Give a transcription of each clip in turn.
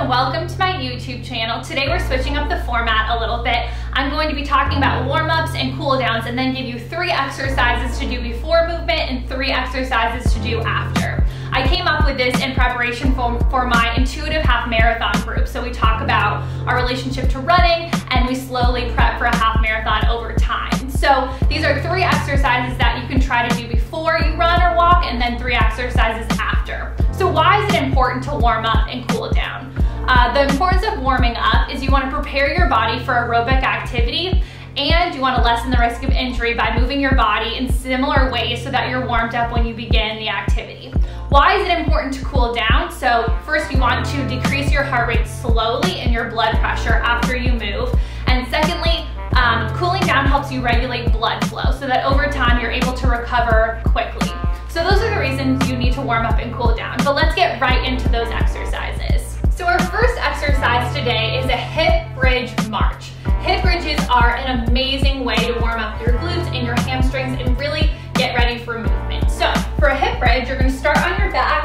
and welcome to my YouTube channel. Today we're switching up the format a little bit. I'm going to be talking about warm-ups and cool-downs and then give you 3 exercises to do before movement and 3 exercises to do after. I came up with this in preparation for my intuitive half marathon group. So we talk about our relationship to running and we slowly prep for a half marathon over time. So these are 3 exercises that you can try to do before you run or walk and then 3 exercises after. So why is it important to warm up and cool down? The importance of warming up is you want to prepare your body for aerobic activity and you want to lessen the risk of injury by moving your body in similar ways so that you're warmed up when you begin the activity. Why is it important to cool down? So first you want to decrease your heart rate slowly and your blood pressure after you move. And secondly, cooling down helps you regulate blood flow so that over time you're able to recover quickly. So those are the reasons you need to warm up and cool down. But let's get right into those exercises. So our first exercise today is a hip bridge march. Hip bridges are an amazing way to warm up your glutes and your hamstrings and really get ready for movement. So for a hip bridge, you're going to start on your back,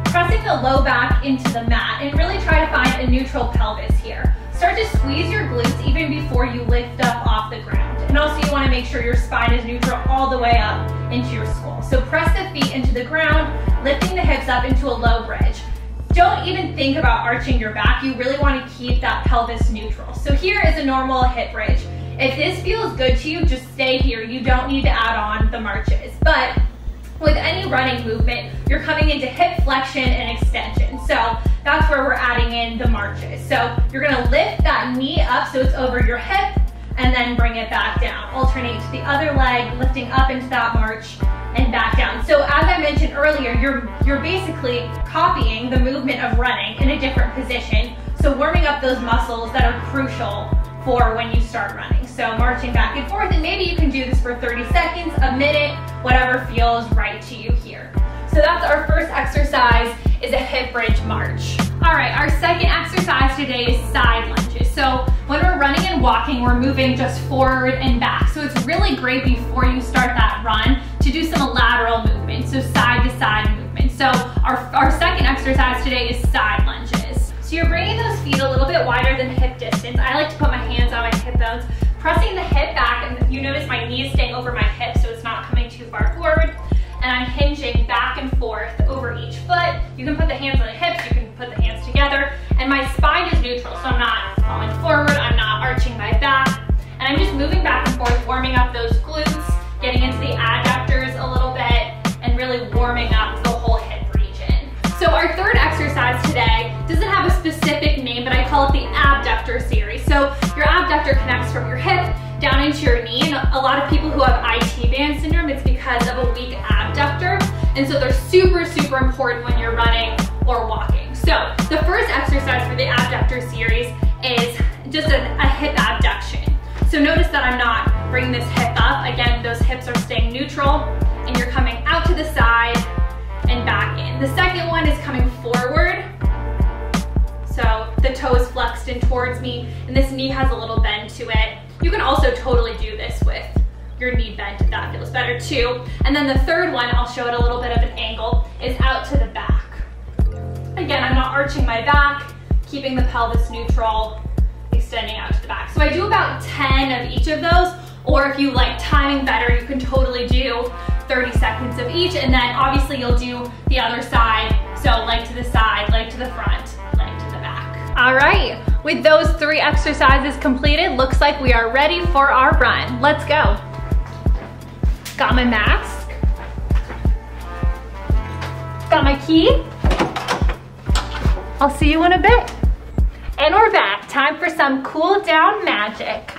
pressing the low back into the mat and really try to find a neutral pelvis here. Start to squeeze your glutes even before you lift up off the ground. And also you want to make sure your spine is neutral all the way up into your skull. So press the feet into the ground, lifting the hips up into a low bridge. Don't even think about arching your back. You really want to keep that pelvis neutral. So here is a normal hip bridge. If this feels good to you, just stay here. You don't need to add on the marches. But with any running movement, you're coming into hip flexion and extension. So that's where we're adding in the marches. So you're going to lift that knee up so it's over your hip and then bring it back down. Alternate to the other leg, lifting up into that march and back down. So as I mentioned earlier, you're basically copying the movement of running in a different position. So warming up those muscles that are crucial for when you start running. So marching back and forth, and maybe you can do this for 30 seconds, a minute, whatever feels right to you here. So that's our first exercise, is a hip bridge march. All right, our second exercise today is side lunges. So when we're running and walking, we're moving just forward and back. So it's really great before you start that run to do some lateral movement, so side to side movement. So our second exercise today is side lunges. So you're bringing those feet a little bit wider than hip distance. I like to put my hands on my hip bones, pressing the hip back, and you notice my knee is staying over my hip so it's not coming too far forward. And I'm hinging back and forth over each foot. You can put the hands on the hips, you can put the hands together, and my spine is neutral, so I'm not falling forward, I'm not arching my back, and I'm just moving back and forth, warming up those glutes, getting into the adductors a little bit, and really warming up the whole hip region. So our third exercise today doesn't have a specific name, but I call it the Abductor Series. So your abductor connects from your hip down into your knee, and a lot of people who have IT band syndrome, it's because of a weak abductor, and so they're super important when you're running or walking. So the first exercise for the Abductor Series is just a hip abduction. So notice that I'm not bringing this hip up. Again, those hips are staying neutral, and you're coming out to the side and back in. The second one is coming forward. So the toe is flexed in towards me, and this knee has a little bend to it. You can also totally do this with your knee bent if that feels better too. And then the third one, I'll show it a little bit of an angle, is out to the back. Again, I'm not arching my back, keeping the pelvis neutral, extending out to the back. So I do about 10 of each of those, or if you like timing better, you can totally do 30 seconds of each, and then obviously you'll do the other side. So leg to the side, leg to the front, leg to the back. All right, with those 3 exercises completed, looks like we are ready for our run. Let's go. Got my mask. Got my key. I'll see you in a bit. And we're back. Time for some cool down magic.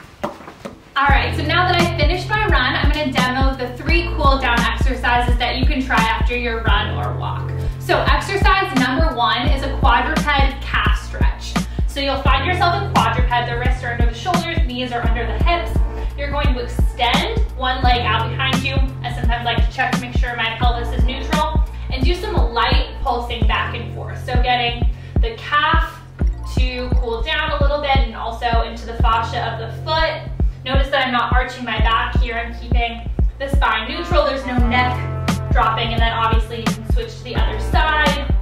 All right, so now that I've finished my run, I'm gonna demo the 3 cool down exercises that you can try after your run or walk. So exercise number 1 is a quadruped calf stretch. So you'll find yourself in quadruped, the wrists are under the shoulders, knees are under the hips. You're going to extend one leg out behind you. I sometimes like to check to make sure my pelvis is neutral, and do some light pulsing back and forth. So getting the calf to cool down a little bit and also into the fascia of the foot. Notice that I'm not arching my back here. I'm keeping the spine neutral. There's no neck dropping, and then obviously you can switch to the other side.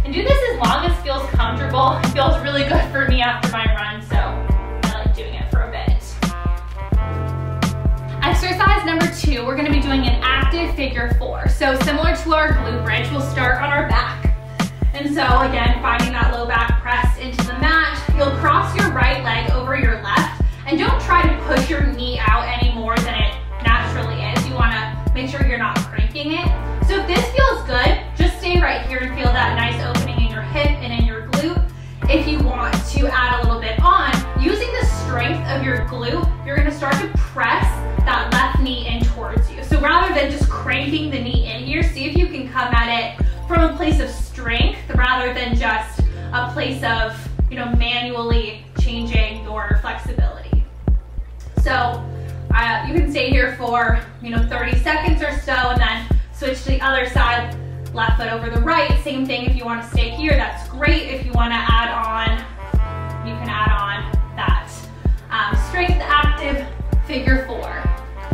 And do this as long as feels comfortable. It feels really good for me after my run, so I like doing it for a bit. Exercise number 2, we're gonna be doing an active figure 4. So similar to our glute bridge, we'll start on our back. And so again, finding that low back press into the mat. You'll cross your right leg over your left, and don't try to push your knee out any more than it naturally is. You wanna make sure you're not cranking it. So if this feels good, just stay right here and feel that nice opening in your hip and in your glute. If you want to add a little bit on, using the strength of your glute, you're gonna start to press that left knee in towards you. So rather than just cranking the knee in here, see if you can come at it from a place of strength rather than just a place of, manually changing your flexibility. So you can stay here for, 30 seconds or so, and then switch to the other side, left foot over the right. Same thing if you want to stay here, that's great. If you want to add on, you can add on that strength active figure 4.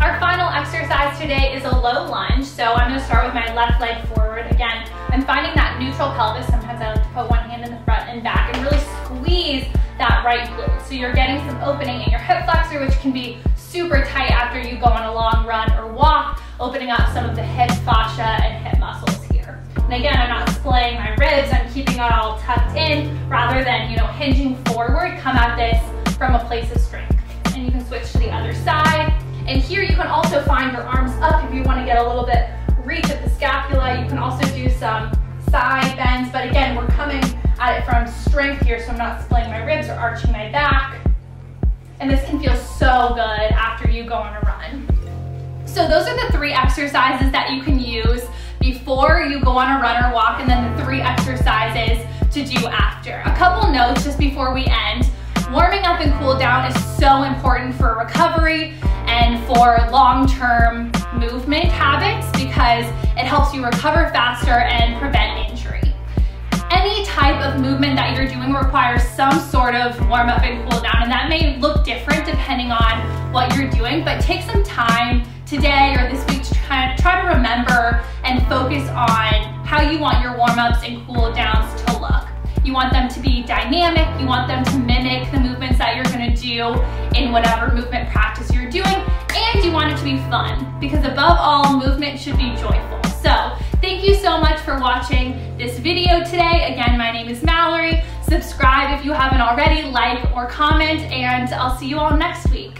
Our final exercise today is a low lunge. So I'm going to start with my left leg forward. Again, I'm finding that neutral pelvis. Sometimes I like to put one hand in the front and back and really squeeze that right glute. So you're getting some opening in your hip flexor, which can be super tight after you go on a long run or walk, opening up some of the hip fascia and hip muscles here. And again, I'm not splaying my ribs. I'm keeping it all tucked in rather than, hinging forward. Come at this from a place of strength. And you can switch to the other side. And here you can also find your arms up if you want to get a little bit reach at the scapula. You can also do some side bends, but again, we're coming at it from strength here, so I'm not splaying my ribs or arching my back. And this can feel so good after you go on a run. So those are the 3 exercises that you can use before you go on a run or walk, and then the 3 exercises to do after. A couple notes just before we end. Warming up and cool down is so important for recovery and for long-term movement habits because it helps you recover faster and prevent injury. Any type of movement that you're doing requires some sort of warm up and cool down, and that may look different depending on what you're doing, but take some time today or this week to try to remember and focus on how you want your warm-ups and cool downs to look. You want them to be dynamic, you want them to mimic the movements that you're gonna do in whatever movement practice you're doing, and you want it to be fun, because above all, movement should be joyful. So, thank you so much for watching this video today. Again, my name is Mallory. Subscribe if you haven't already, like or comment, and I'll see you all next week.